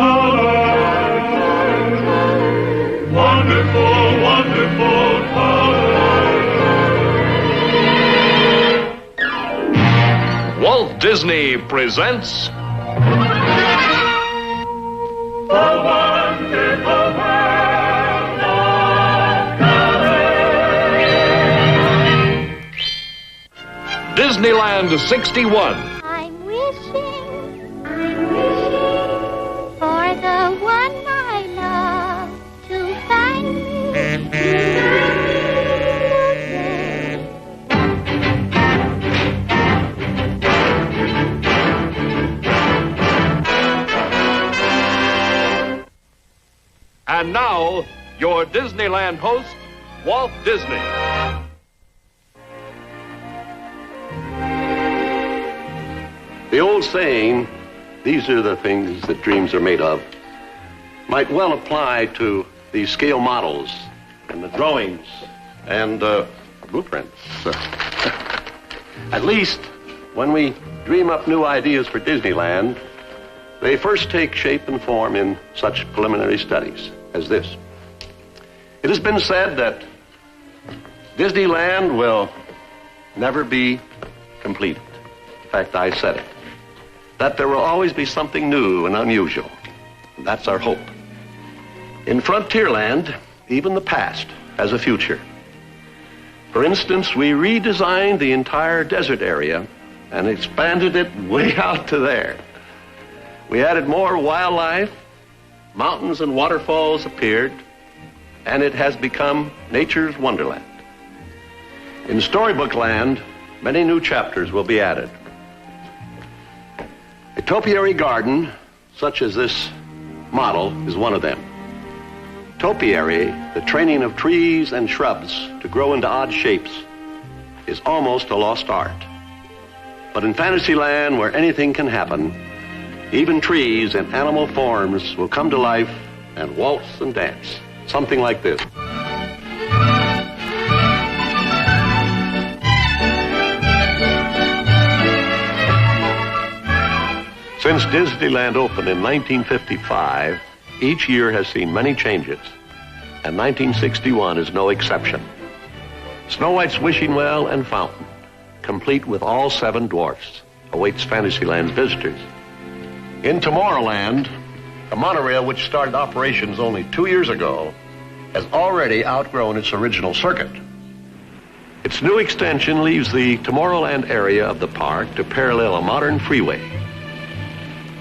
color. Wonderful, wonderful color. Walt Disney presents The wonderful world of color. Disneyland 61. I'm wishing for the one I love to find me. And now, your Disneyland host, Walt Disney. The old saying, "These are the things that dreams are made of," might well apply to these scale models and the drawings and blueprints. At least, when we dream up new ideas for Disneyland, they first take shape and form in such preliminary studies as this. It has been said that Disneyland will never be completed. In fact, I said it. That there will always be something new and unusual. And that's our hope. In Frontierland, even the past has a future. For instance, we redesigned the entire desert area and expanded it way out to there. We added more wildlife, mountains and waterfalls appeared, and it has become nature's wonderland. In Storybook Land, many new chapters will be added. A Topiary Garden, such as this model, is one of them. Topiary, the training of trees and shrubs to grow into odd shapes, is almost a lost art. But in Fantasyland, where anything can happen, even trees and animal forms will come to life and waltz and dance. Something like this. Since Disneyland opened in 1955, each year has seen many changes, and 1961 is no exception. Snow White's Wishing Well and Fountain, complete with all 7 dwarfs, awaits Fantasyland's visitors. In Tomorrowland, the monorail, which started operations only 2 years ago, has already outgrown its original circuit. Its new extension leaves the Tomorrowland area of the park to parallel a modern freeway.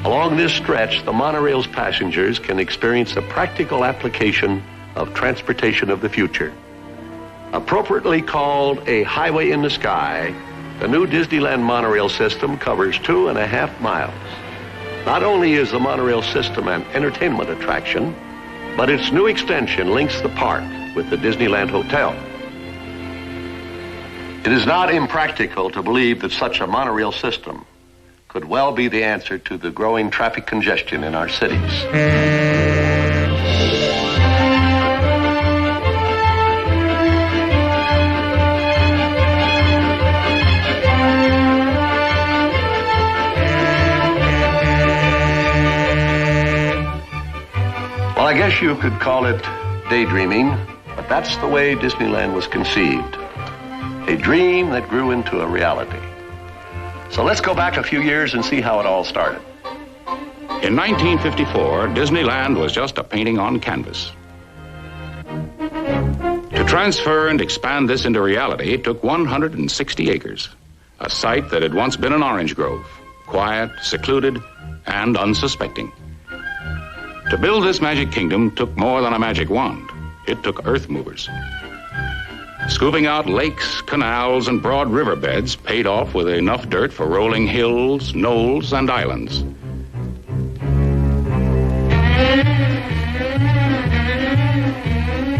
Along this stretch, the monorail's passengers can experience a practical application of transportation of the future. Appropriately called a highway in the sky, the new Disneyland monorail system covers 2.5 miles. Not only is the monorail system an entertainment attraction, but its new extension links the park with the Disneyland Hotel. It is not impractical to believe that such a monorail system could well be the answer to the growing traffic congestion in our cities. Well, I guess you could call it daydreaming, but that's the way Disneyland was conceived. A dream that grew into a reality. So let's go back a few years and see how it all started. In 1954, Disneyland was just a painting on canvas. To transfer and expand this into reality took 160 acres, a site that had once been an orange grove, quiet, secluded, and unsuspecting. To build this magic kingdom took more than a magic wand. It took earth movers. Scooping out lakes, canals, and broad riverbeds paid off with enough dirt for rolling hills, knolls, and islands.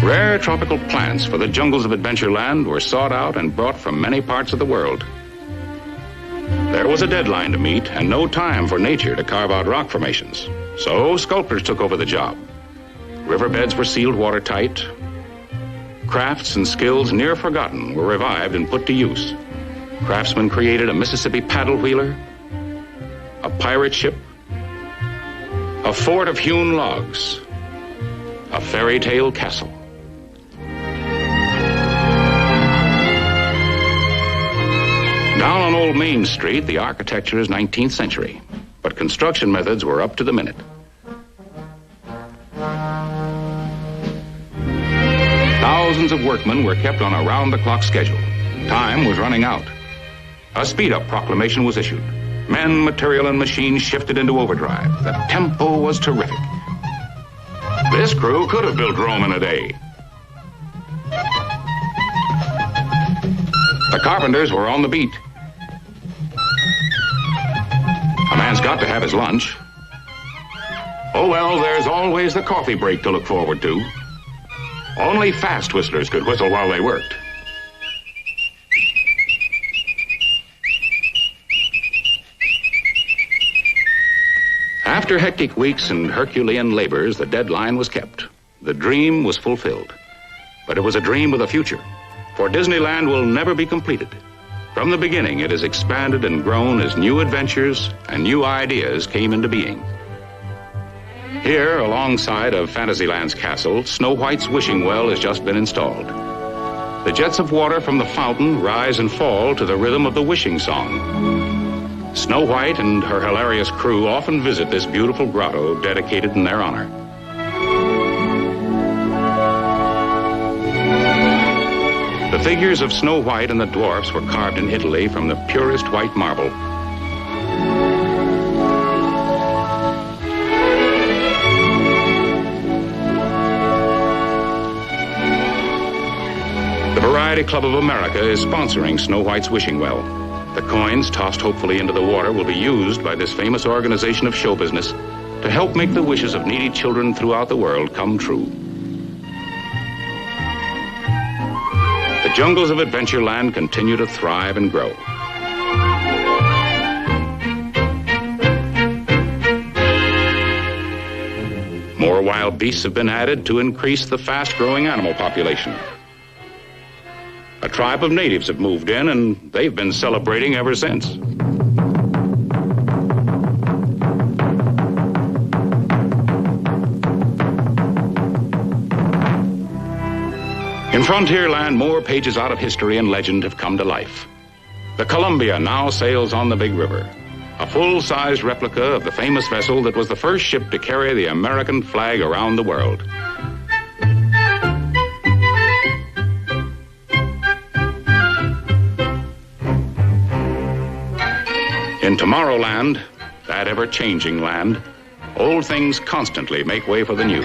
Rare tropical plants for the jungles of Adventureland were sought out and brought from many parts of the world. There was a deadline to meet and no time for nature to carve out rock formations. So sculptors took over the job. Riverbeds were sealed watertight. Crafts and skills near forgotten were revived and put to use. Craftsmen created a Mississippi paddle wheeler, a pirate ship, A fort of hewn logs. A fairy tale castle. Down on Old Main Street, the architecture is 19th century, but construction methods were up to the minute. Thousands of workmen were kept on a round-the-clock schedule. Time was running out. A speed-up proclamation was issued. Men, material, and machines shifted into overdrive. The tempo was terrific. This crew could have built Rome in a day. The carpenters were on the beat. A man's got to have his lunch. Oh, well, there's always the coffee break to look forward to. Only fast whistlers could whistle while they worked. After hectic weeks and Herculean labors, the deadline was kept. The dream was fulfilled. But it was a dream with a future, for Disneyland will never be completed. From the beginning, it has expanded and grown as new adventures and new ideas came into being. Here, alongside of Fantasyland's castle, Snow White's wishing well has just been installed. The jets of water from the fountain rise and fall to the rhythm of the wishing song. Snow White and her hilarious crew often visit this beautiful grotto dedicated in their honor. The figures of Snow White and the dwarfs were carved in Italy from the purest white marble. The Variety Club of America is sponsoring Snow White's wishing well. The coins tossed hopefully into the water will be used by this famous organization of show business to help make the wishes of needy children throughout the world come true. The jungles of Adventureland continue to thrive and grow. More wild beasts have been added to increase the fast-growing animal population. A tribe of natives have moved in, and they've been celebrating ever since. In Frontierland, more pages out of history and legend have come to life. The Columbia now sails on the Big River, a full-sized replica of the famous vessel that was the first ship to carry the American flag around the world. In Tomorrowland, that ever-changing land, old things constantly make way for the new.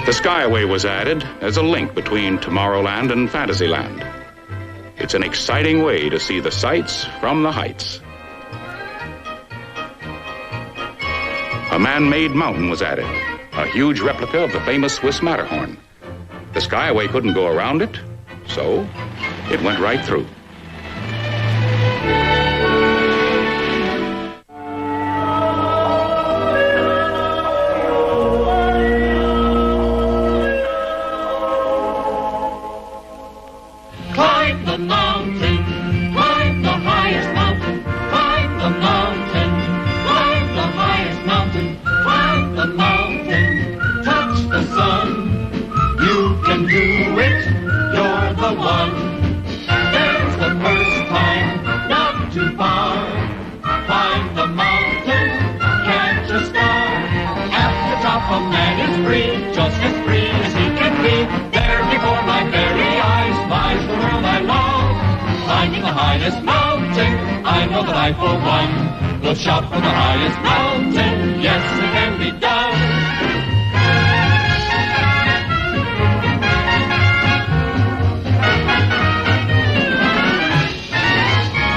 The Skyway was added as a link between Tomorrowland and Fantasyland. It's an exciting way to see the sights from the heights. A man-made mountain was added, a huge replica of the famous Swiss Matterhorn. The Skyway couldn't go around it, so it went right through. Climb the mountain, climb the highest mountain, climb the mountain, climb the highest mountain, climb the mountain, touch the sun. You can do it, you're the one. There's the first time, not too far. Climb the mountain, catch a star. At the top a man is free, just as free as he can be. There before my very eyes lies the world I love. Climbing the highest mountain, I know that I for one will shout from the highest mountain. Yes, it can be done.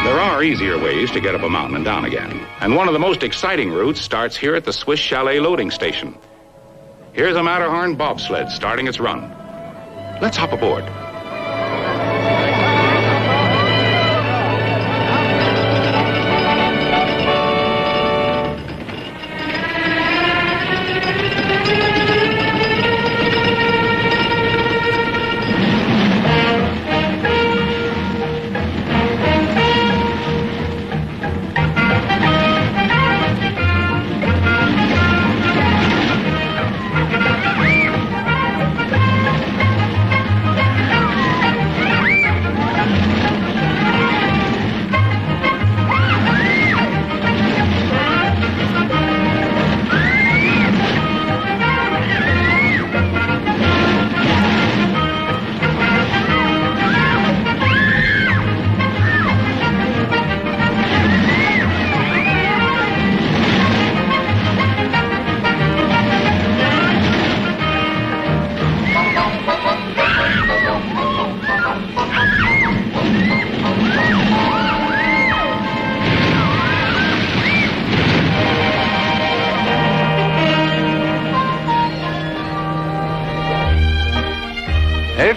There are easier ways to get up a mountain and down again. And one of the most exciting routes starts here at the Swiss Chalet loading station. Here's a Matterhorn bobsled starting its run. Let's hop aboard.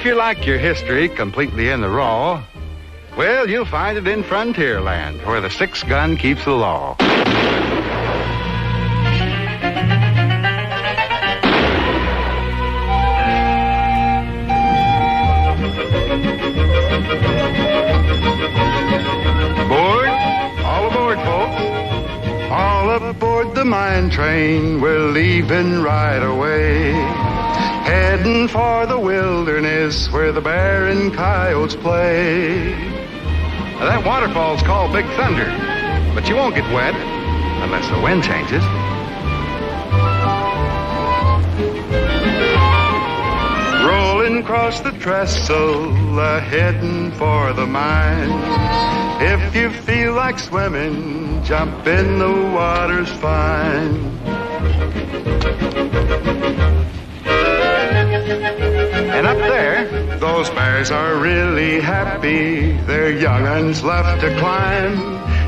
you like your history completely in the raw, well, you'll find it in Frontierland, where the 6th gun keeps the law. All aboard, folks. All aboard the mine train, we're leaving right away. Heading for the wilderness where the bear and coyotes play. Now, that waterfall's called Big Thunder, but you won't get wet unless the wind changes. Rolling across the trestle, heading for the mine. If you feel like swimming, jump in, the water's fine. And up there, those bears are really happy. Their young uns left to climb.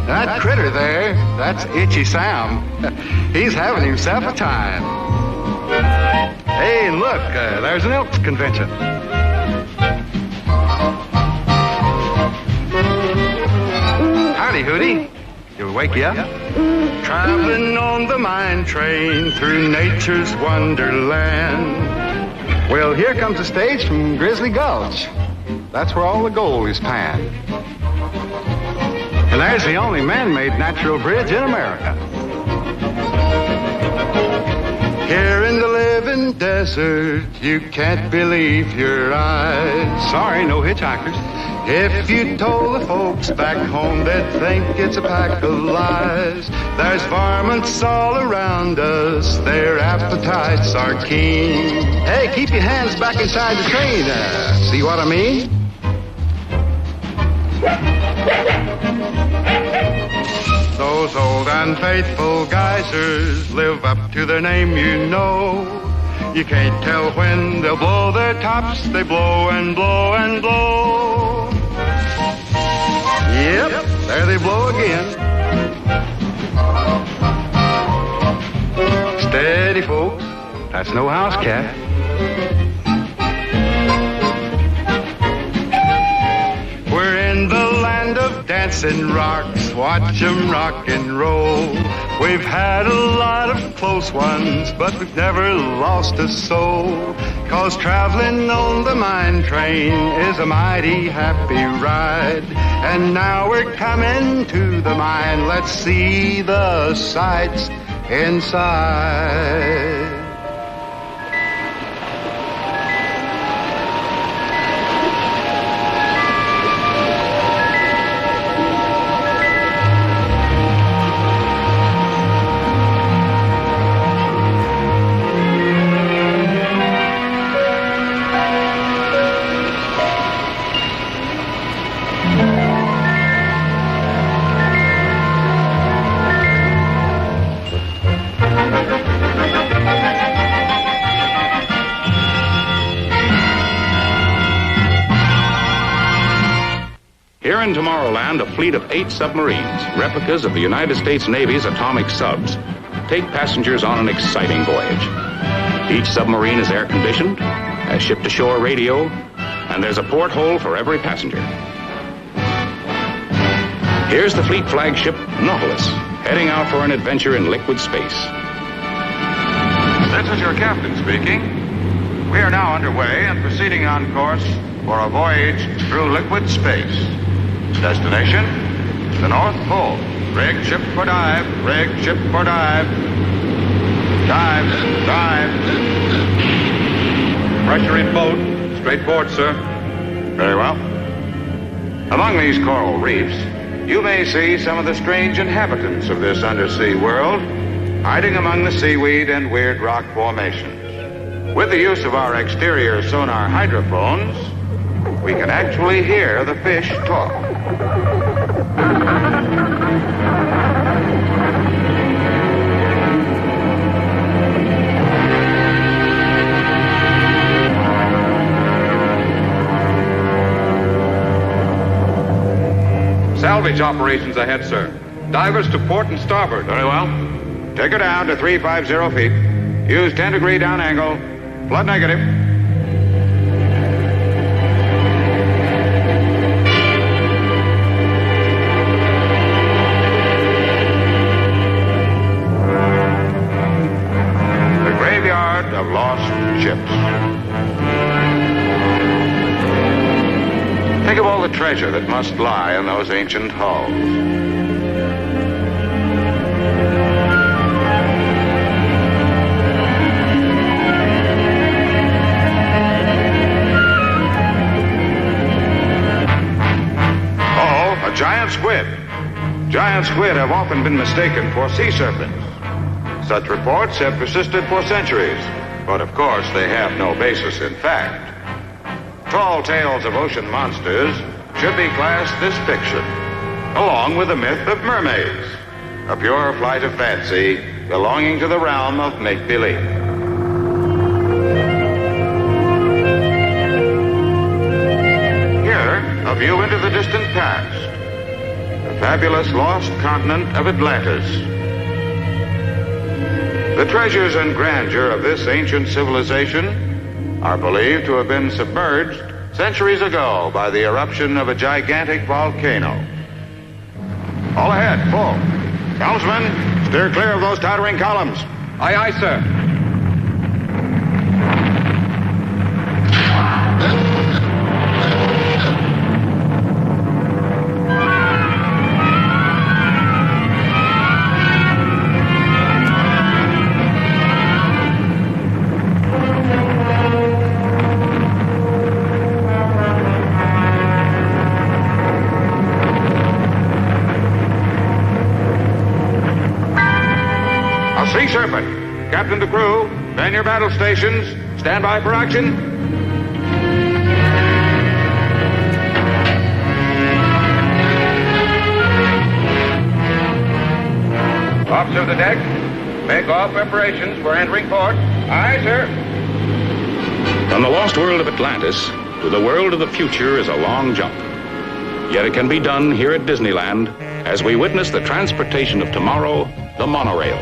That critter there, that's Itchy Sam. He's having himself a time. Hey, and look, there's an Elks convention. Howdy, Hootie. Did we wake you up? Traveling on the mine train through nature's wonderland. Well, here comes the stage from Grizzly Gulch. That's where all the gold is panned. And there's the only man-made natural bridge in America. Here in the living desert, you can't believe your eyes. Sorry, no hitchhikers. If you told the folks back home, they'd think it's a pack of lies. There's varmints all around us, their appetites are keen. Hey, keep your hands back inside the train. See what I mean? Those old unfaithful geysers live up to their name, you know. You can't tell when they'll blow their tops, they blow and blow and blow. Yep, there they blow again. Steady, folks. That's no house cat. We're in the land of dancing rocks. Watch 'em rock and roll. We've had a lot of close ones, but we've never lost a soul. 'Cause traveling on the mine train is a mighty happy ride. And now we're coming to the mine. Let's see the sights inside. Here in Tomorrowland, a fleet of 8 submarines, replicas of the United States Navy's atomic subs, take passengers on an exciting voyage. Each submarine is air-conditioned, has ship-to-shore radio, and there's a porthole for every passenger. Here's the fleet flagship Nautilus, heading out for an adventure in liquid space. This is your captain speaking. We are now underway and proceeding on course for a voyage through liquid space. Destination, the North Pole. Rig ship for dive, rig ship for dive. Dive, dive. Pressure in boat. Straight forward, sir. Very well. Among these coral reefs, you may see some of the strange inhabitants of this undersea world, hiding among the seaweed and weird rock formations. With the use of our exterior sonar hydrophones, we can actually hear the fish talk. Salvage operations ahead, sir. Divers to port and starboard. Very well. Take her down to 350 feet. Use 10-degree down angle. Flood negative. treasure that must lie in those ancient halls. Oh, a giant squid. Giant squid have often been mistaken for sea serpents. Such reports have persisted for centuries, but of course they have no basis in fact. Tall tales of ocean monsters should be classed as fiction, along with the myth of mermaids, a pure flight of fancy belonging to the realm of make-believe. Here, a view into the distant past, the fabulous lost continent of Atlantis. The treasures and grandeur of this ancient civilization are believed to have been submerged centuries ago by the eruption of a gigantic volcano. All ahead, full. Helmsman, steer clear of those towering columns. Aye, aye, sir. Sea Serpent. Captain to crew, man your battle stations. Stand by for action. Officer of the deck, make all preparations for entering port. Aye, sir. From the lost world of Atlantis to the world of the future is a long jump. Yet it can be done here at Disneyland as we witness the transportation of tomorrow, the monorail.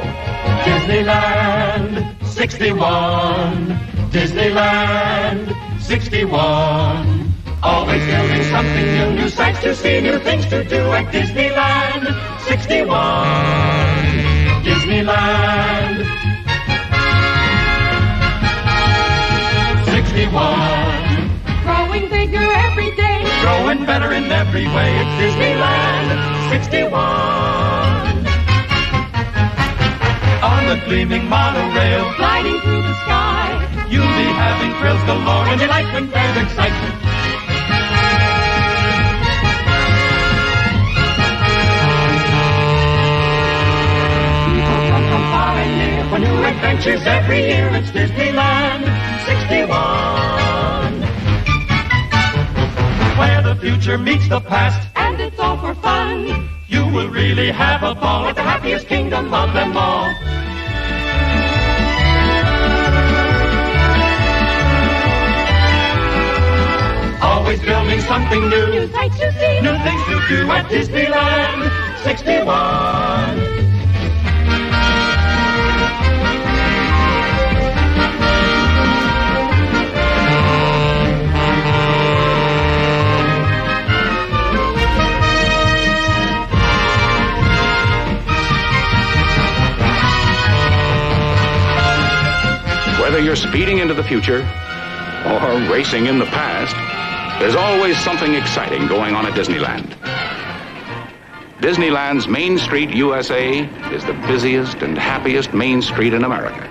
Disneyland 61. Disneyland 61. Always building something new, new sights to see, new things to do at Disneyland 61. Disneyland 61. Growing bigger every day. Growing better in every way. It's Disneyland 61. On the gleaming monorail, Gliding through the sky. you'll be having thrills galore and delight when there's excitement. People come from far and near for new adventures every year. It's Disneyland 61. Where the future meets the past, And it's all for fun. you will really have a ball at the happiest kingdom of them all. Always building something New new, sights to see. new things to do at Disneyland 61. Whether you're speeding into the future or racing in the past, there's always something exciting going on at Disneyland. Disneyland's Main Street, USA, is the busiest and happiest main street in America.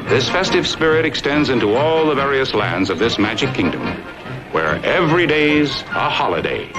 This festive spirit extends into all the various lands of this magic kingdom, where every day's a holiday.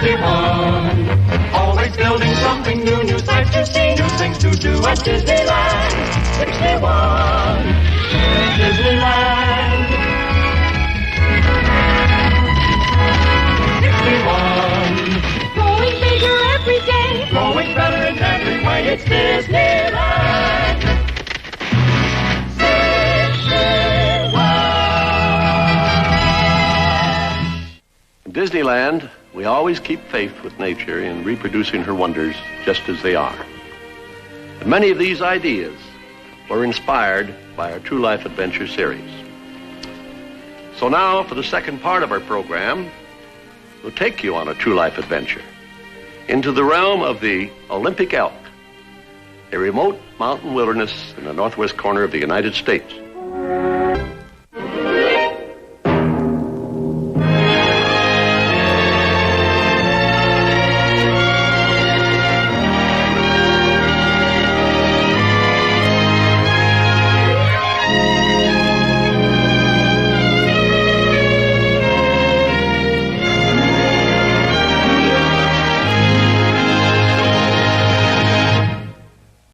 61. Always building something new, new sights to see, new things to do at Disneyland. 61. Disneyland. 61. Growing bigger every day. Growing better in every way. It's Disneyland. 61. In Disneyland, we always keep faith with nature in reproducing her wonders just as they are. And many of these ideas were inspired by our True Life Adventure series. So now, for the second part of our program, we'll take you on a true life adventure into the realm of the Olympic elk, a remote mountain wilderness in the northwest corner of the United States.